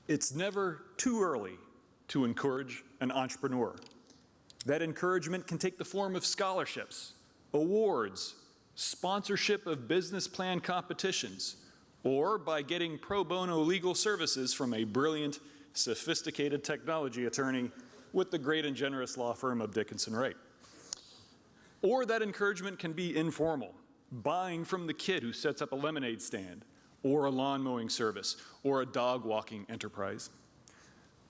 It's never too early to encourage an entrepreneur. That encouragement can take the form of scholarships, awards, sponsorship of business plan competitions, or by getting pro bono legal services from a brilliant, sophisticated technology attorney with the great and generous law firm of Dickinson Wright. Or that encouragement can be informal, buying from the kid who sets up a lemonade stand, or a lawn mowing service, or a dog walking enterprise.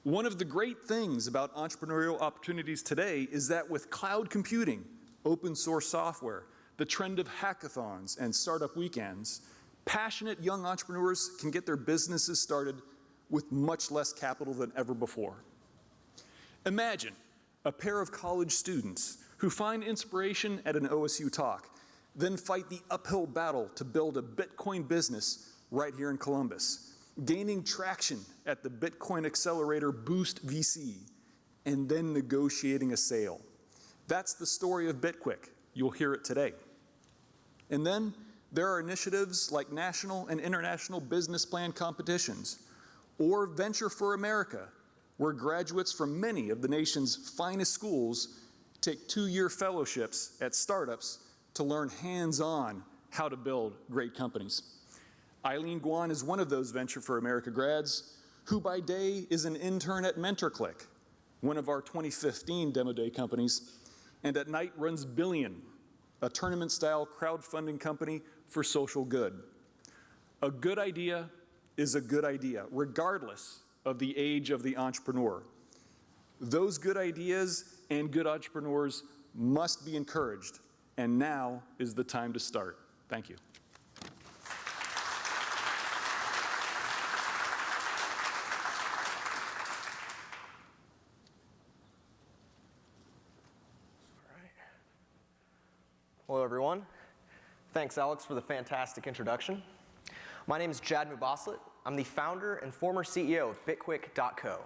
One of the great things about entrepreneurial opportunities today is that with cloud computing, open source software, the trend of hackathons and startup weekends, passionate young entrepreneurs can get their businesses started with much less capital than ever before. Imagine a pair of college students who find inspiration at an OSU talk, then fight the uphill battle to build a Bitcoin business right here in Columbus, gaining traction at the Bitcoin accelerator Boost VC, and then negotiating a sale. That's the story of BitQuick. You'll hear it today. And then there are initiatives like national and international business plan competitions, or Venture for America, where graduates from many of the nation's finest schools take 2-year fellowships at startups to learn hands-on how to build great companies. Eileen Guan is one of those Venture for America grads, who by day is an intern at MentorClick, one of our 2015 Demo Day companies, and at night runs Billion, a tournament-style crowdfunding company for social good. A good idea is a good idea, regardless of the age of the entrepreneur. Those good ideas and good entrepreneurs must be encouraged, and now is the time to start. Thank you. Hello, everyone. Thanks, Alex, for the fantastic introduction. My name is Jad Mubaslet. I'm the founder and former CEO of BitQuick.co.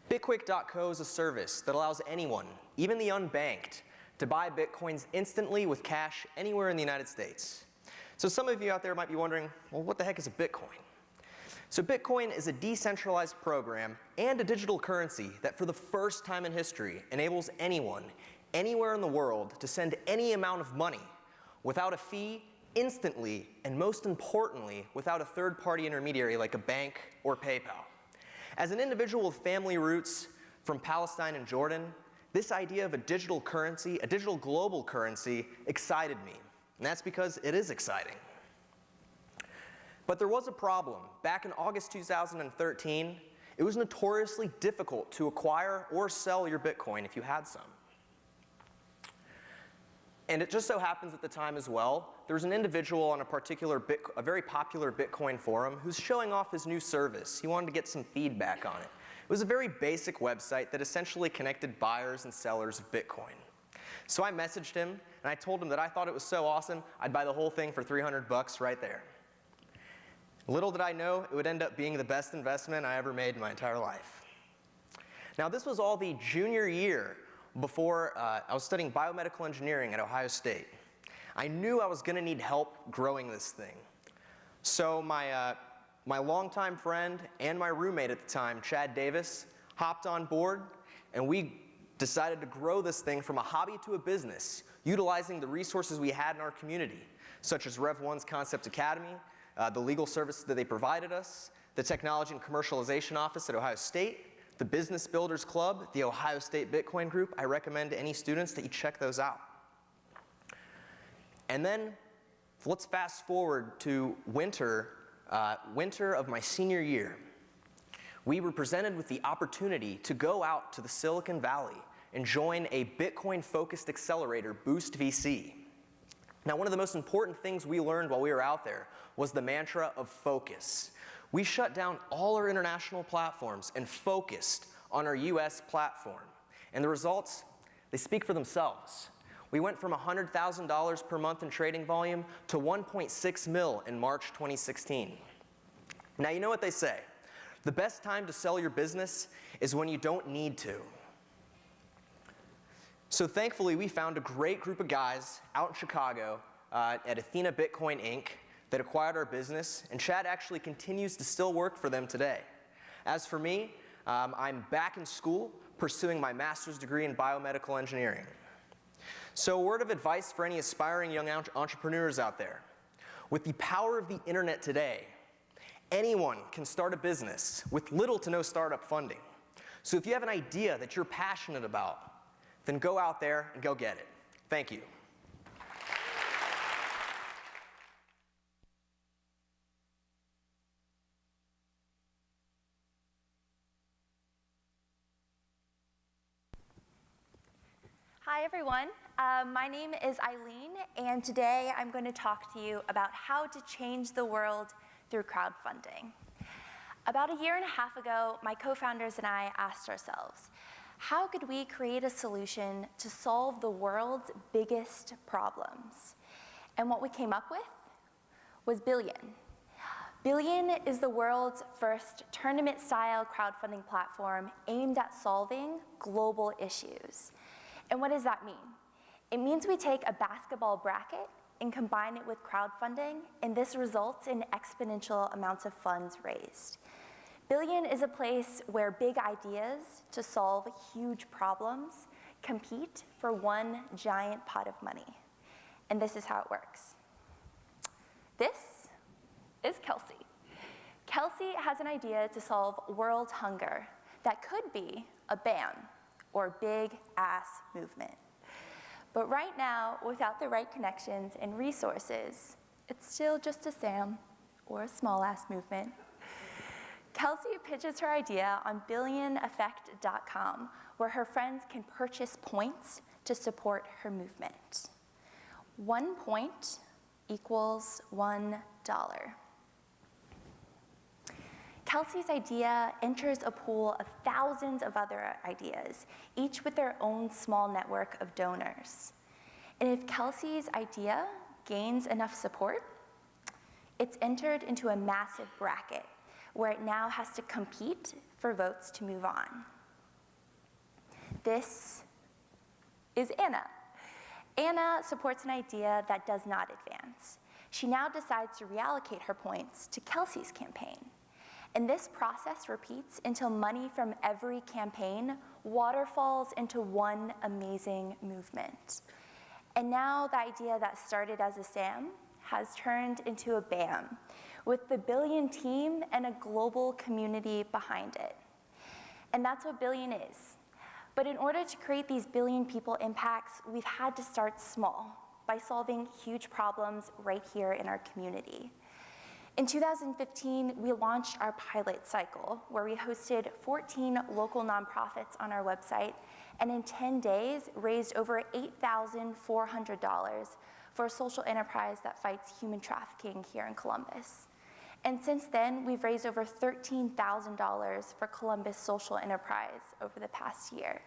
BitQuick.co is a service that allows anyone, even the unbanked, to buy Bitcoins instantly with cash anywhere in the United States. So some of you out there might be wondering, well, what the heck is a Bitcoin? So Bitcoin is a decentralized program and a digital currency that for the first time in history enables anyone, anywhere in the world to send any amount of money without a fee, instantly, and most importantly, without a third-party intermediary like a bank or PayPal. As an individual with family roots from Palestine and Jordan, this idea of a digital currency, a digital global currency, excited me. And that's because it is exciting. But there was a problem. Back in August 2013, it was notoriously difficult to acquire or sell your Bitcoin if you had some. And it just so happens at the time as well, there was an individual on a very popular Bitcoin forum who's showing off his new service. He wanted to get some feedback on it. It was a very basic website that essentially connected buyers and sellers of Bitcoin. So I messaged him, and I told him that I thought it was so awesome, I'd buy the whole thing for $300 right there. Little did I know, it would end up being the best investment I ever made in my entire life. Now, this was all the junior year before I was studying biomedical engineering at Ohio State. I knew I was going to need help growing this thing. So my longtime friend and my roommate at the time, Chad Davis, hopped on board, and we decided to grow this thing from a hobby to a business, utilizing the resources we had in our community, such as Rev1's Concept Academy, the legal services that they provided us, the Technology and Commercialization Office at Ohio State, the Business Builders Club, the Ohio State Bitcoin Group. I recommend to any students that you check those out. And then let's fast forward to winter of my senior year. We were presented with the opportunity to go out to the Silicon Valley and join a Bitcoin-focused accelerator, Boost VC. Now, one of the most important things we learned while we were out there was the mantra of focus. We shut down all our international platforms and focused on our US platform. And the results, they speak for themselves. We went from $100,000 per month in trading volume to 1.6 mil in March 2016. Now, you know what they say. The best time to sell your business is when you don't need to. So thankfully, we found a great group of guys out in Chicago at Athena Bitcoin Inc. that acquired our business, and Chad actually continues to still work for them today. As for me, I'm back in school pursuing my master's degree in biomedical engineering. So a word of advice for any aspiring young entrepreneurs out there. With the power of the internet today, anyone can start a business with little to no startup funding. So if you have an idea that you're passionate about, then go out there and go get it. Thank you. Hi everyone, my name is Eileen, and today I'm going to talk to you about how to change the world through crowdfunding. About a year and a half ago, my co-founders and I asked ourselves, how could we create a solution to solve the world's biggest problems? And what we came up with was Billion. Billion is the world's first tournament-style crowdfunding platform aimed at solving global issues. And what does that mean? It means we take a basketball bracket and combine it with crowdfunding, and this results in exponential amounts of funds raised. Billion is a place where big ideas to solve huge problems compete for one giant pot of money. And this is how it works. This is Kelsey. Kelsey has an idea to solve world hunger that could be a ban or big ass movement. But right now, without the right connections and resources, it's still just a SAM or a small ass movement. Kelsey pitches her idea on billioneffect.com, where her friends can purchase points to support her movement. 1 point equals $1. Kelsey's idea enters a pool of thousands of other ideas, each with their own small network of donors. And if Kelsey's idea gains enough support, it's entered into a massive bracket where it now has to compete for votes to move on. This is Anna. Anna supports an idea that does not advance. She now decides to reallocate her points to Kelsey's campaign. And this process repeats until money from every campaign waterfalls into one amazing movement. And now the idea that started as a SAM has turned into a BAM, with the Billion team and a global community behind it. And that's what Billion is. But in order to create these billion people impacts, we've had to start small by solving huge problems right here in our community. In 2015, we launched our pilot cycle, where we hosted 14 local nonprofits on our website, and in 10 days, raised over $8,400 for a social enterprise that fights human trafficking here in Columbus. And since then, we've raised over $13,000 for Columbus Social Enterprise over the past year.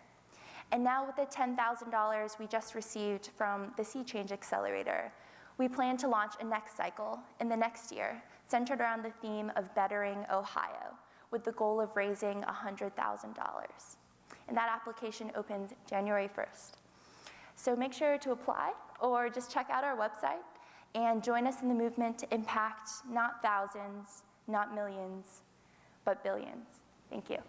And now with the $10,000 we just received from the Sea Change Accelerator, we plan to launch a next cycle in the next year, centered around the theme of bettering Ohio, with the goal of raising $100,000. And that application opens January 1st. So make sure to apply, or just check out our website and join us in the movement to impact not thousands, not millions, but billions. Thank you.